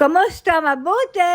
Kumusta? Mabuti!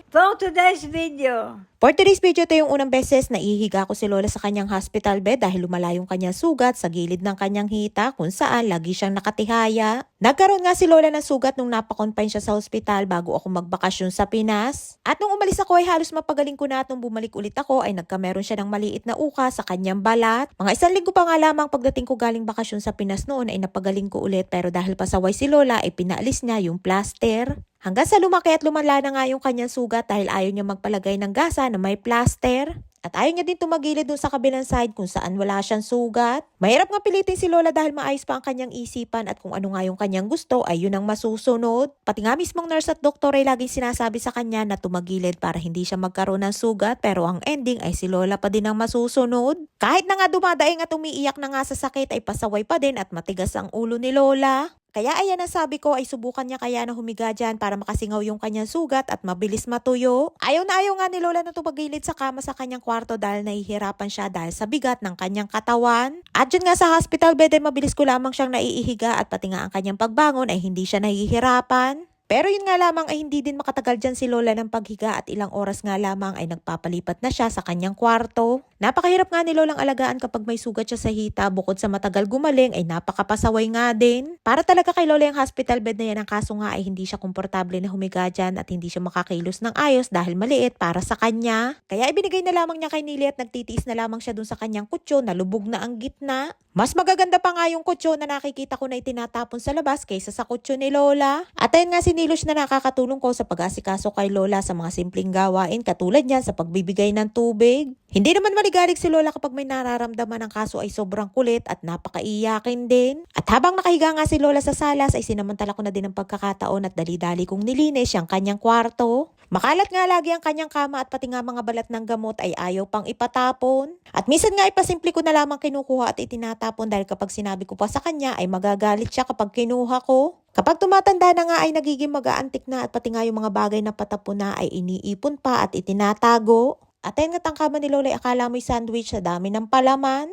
For today's video. For today's video, ito yung unang beses na ihiga ko si Lola sa kanyang hospital bed dahil lumala yung kanyang sugat sa gilid ng kanyang hita kung saan lagi siyang nakatihaya. Nagkaroon nga si Lola ng sugat nung napakonfine siya sa hospital bago ako magbakasyon sa Pinas. At nung umalis ako ay halos mapagaling ko na at nung bumalik ulit ako ay nagkameron siya ng maliit na uka sa kanyang balat. Mga 1 linggo pa nga lamang pagdating ko galing bakasyon sa Pinas noon ay napagaling ko ulit pero dahil pasaway si Lola ay pinaalis niya yung plaster. Hanggang sa lumaki at lumala na nga yung kanyang sugat dahil ayaw niya magpalagay ng gasa na may plaster. At ayaw niya din tumagilid dun sa kabilang side kung saan wala siyang sugat. Mahirap nga pilitin si Lola dahil maayos pa ang kanyang isipan at kung ano nga yung kanyang gusto ay yun ang masusunod. Pati nga mismong nurse at doktor ay laging sinasabi sa kanya na tumagilid para hindi siya magkaroon ng sugat pero ang ending ay si Lola pa din ang masusunod. Kahit na nga dumadaing at umiiyak na nga sa sakit ay pasaway pa din at matigas ang ulo ni Lola. Kaya ayan ang sabi ko ay subukan niya kaya na humiga dyan para makasingaw yung kanyang sugat at mabilis matuyo. Ayaw nga ni Lola na tumagilid sa kama sa kanyang kwarto dahil nahihirapan siya dahil sa bigat ng kanyang katawan. At dyan nga sa hospital bed ay mabilis ko lamang siyang naiihiga at pati nga ang kanyang pagbangon ay hindi siya nahihirapan. Pero yun nga lamang ay hindi din makatagal dyan si Lola ng paghiga at ilang oras nga lamang ay nagpapalipat na siya sa kanyang kwarto. Napakahirap nga ni Lolang alagaan kapag may sugat siya sa hita bukod sa matagal gumaling ay napakapasaway nga din. Para talaga kay Lola yung hospital bed na yan ang kaso nga ay hindi siya komportable na humiga dyan at hindi siya makakilos ng ayos dahil maliit para sa kanya. Kaya ibinigay na lamang niya kay Nili at nagtitiis na lamang siya dun sa kanyang kutso na lubog na ang gitna. Mas magaganda pa nga yung kutso na nakikita ko na itinatapon sa labas kaysa sa kutso ni Lola. At ayun nga si Nilush na nakakatulong ko sa pag-asikaso kay Lola sa mga simpleng gawain katulad niyan sa pagbibigay ng tubig. Hindi naman maligalig si Lola kapag may nararamdaman ng kaso ay sobrang kulit at napakaiyakin din. At habang nakahiga nga si Lola sa salas ay sinamantala ko na din ang pagkakataon at dali-dali kong nilinis yung kanyang kwarto. Makalat nga lagi ang kanyang kama at pati nga mga balat ng gamot ay ayaw pang ipatapon. At minsan nga ipasimple ko na lamang kinukuha at itinatapon dahil kapag sinabi ko pa sa kanya ay magagalit siya kapag kinuha ko. Kapag tumatanda na nga ay nagiging mag-aantik na at pati nga yung mga bagay na patapon na ay iniipon pa at itinatago. At ayun nga ang kama ni Lola ay akala mo'y sandwich sa dami ng palaman.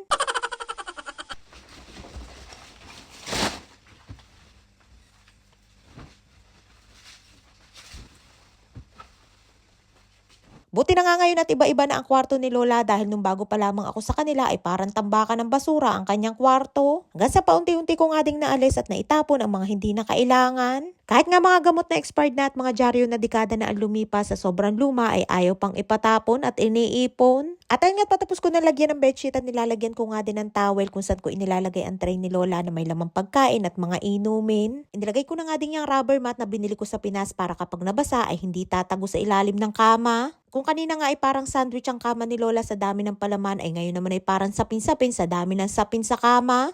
Buti na nga ngayon at iba-iba na ang kwarto ni Lola dahil nung bago pa lamang ako sa kanila ay parang tambakan ng basura ang kanyang kwarto. Hanggang sa paunti-unti ko nga ding naalis at naitapon ang mga hindi na kailangan. Kahit nga mga gamot na expired na at mga dyaryo na dekada na ang lumipas sa sobrang luma ay ayaw pang ipatapon at iniipon. At ayun nga patapos ko na lagyan ng bedsheet at nilalagyan ko nga din ng towel kung saan ko inilalagay ang tray ni Lola na may lamang pagkain at mga inumin. Inilagay ko na nga din yung rubber mat na binili ko sa Pinas para kapag nabasa ay hindi tatago sa ilalim ng kama. Kung kanina nga ay parang sandwich ang kama ni Lola sa dami ng palaman ay ngayon naman ay parang sapin-sapin sa dami ng sapin sa kama.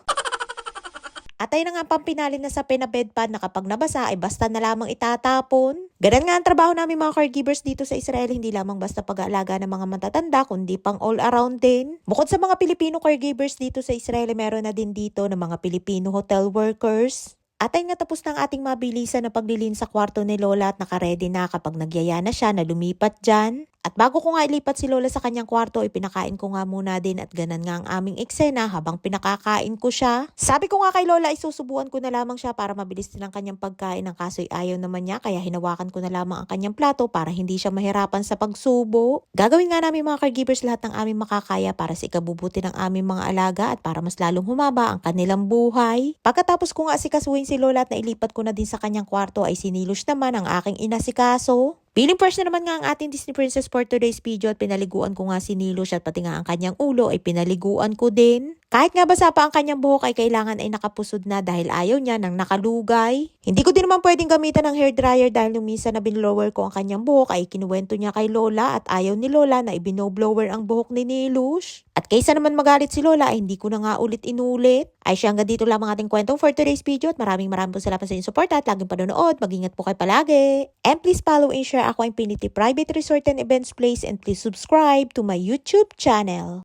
At ayun na nga pampinalin na sapin na bedpan na kapag nabasa ay basta na lamang itatapon. Ganun nga ang trabaho namin mga caregivers dito sa Israel, hindi lamang basta pag-aalaga ng mga matatanda kundi pang all around din. Bukod sa mga Pilipino caregivers dito sa Israel, meron na din dito ng mga Pilipino hotel workers. At ay natapos na ang ating mabilisan na paglilin sa kwarto ni Lola at nakaredy na kapag nagyaya na siya na lumipat dyan. At bago ko nga ilipat si Lola sa kanyang kwarto, ipinakain ko nga muna din at ganan nga ang aming eksena habang pinakakain ko siya. Sabi ko nga kay Lola ay susubuan ko na lamang siya para mabilis din ang kanyang pagkain. Ang kaso'y ayaw naman niya kaya hinawakan ko na lamang ang kanyang plato para hindi siya mahirapan sa pagsubo. Gagawin nga namin mga caregivers lahat ng aming makakaya para sa ikabubuti ng aming mga alaga at para mas lalong humaba ang kanilang buhay. Pagkatapos ko nga asikasuhin si Lola at nailipat ko na din sa kanyang kwarto ay sinilush naman ang aking inasikaso. Feeling fresh na naman nga ang ating Disney Princess for today's video at pinaliguan ko nga si Nilush at pati nga ang kanyang ulo ay pinaliguan ko din. Kahit nga basa pa ang kanyang buhok ay kailangan ay nakapusod na dahil ayaw niya ng nakalugay. Hindi ko din naman pwedeng gamitan ng hair dryer dahil nung minsan na binlower ko ang kanyang buhok ay kinuwento niya kay Lola at ayaw ni Lola na ibinoblower ang buhok ni Nilush. At kaysa naman magalit si Lola ay hindi ko na nga ulit inulit. Ay siya hanggang dito lamang ating kwentong for today's video at maraming po salamat sa inyong support at laging panonood. Mag-ingat po kayo palagi. And please follow and share ako Infinity Private Resort and Events Place and please subscribe to my YouTube channel.